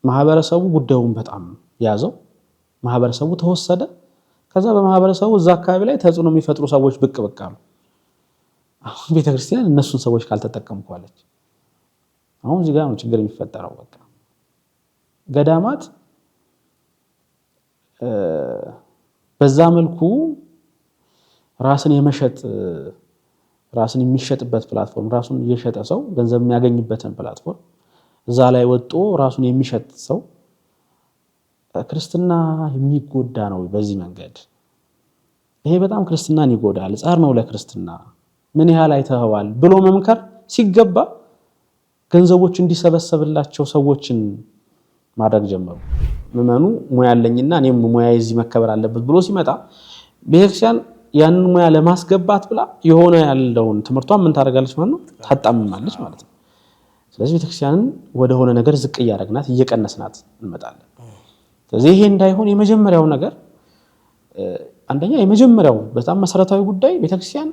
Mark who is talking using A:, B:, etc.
A: ማህበረሰቡ ጉዳዩን በጣም ያዘው ማህበረሰቡ ተወሰደ ከዛ በማህበረሰቡ እዛ አካባቢ ላይ ተጽዕኖ የሚፈጥሩ ሰዎች ብቅ አሉ አሁን ቤተክርስቲያን እነሱን ሰዎች ካልተጠቀምኩ አለች አሁን እዚህ ጋር ነው ችግር የሚፈጠረው በቃ ገዳማት በዛ መልኩ ራስን የሚሸጥበት ፕላትፎርም ራሱን እየሸጠ ሰው ገንዘብ የሚያገኝበትን ፕላትፎርም እዛ ላይ ወጥቶ ራሱን የሚሸጥ ሰው ክርስትና የሚጎዳ ነው በዚህ መንገድ ይሄ በጣም ክርስትናን ይጎዳል ጻር ነው ለክርስትና ምን ያህል አይተዋል ብሎ መምከር ሲገባ ገንዘቦች እንዲሰበሰብላቸው ሰዎችን ማድረግ ጀመሩ ምመኑ ሙያ ያለኝና እኔም ሙያዬ እዚህ መከበር አለበት ብሎ ሲመጣ ቤተክርስቲያን ያንን ሙያ ለማስገባት ብላ የሆነ ያለውን ትምርቷን ምን ታደርጋለች ማለት ነው ታጣምማለች ማለት ነው ስለዚህ ቤተክርስቲያንን ወደ ሆነ ነገር ዝቅ ያደርግናት እየቀነስናት እንመጣለን ስለዚህ ይሄ እንዳይሆን የመጀመሪያው ነገር አንደኛ የመጀመሪያው በጣም መሰረታዊ ጉዳይ ቤተክርስቲያን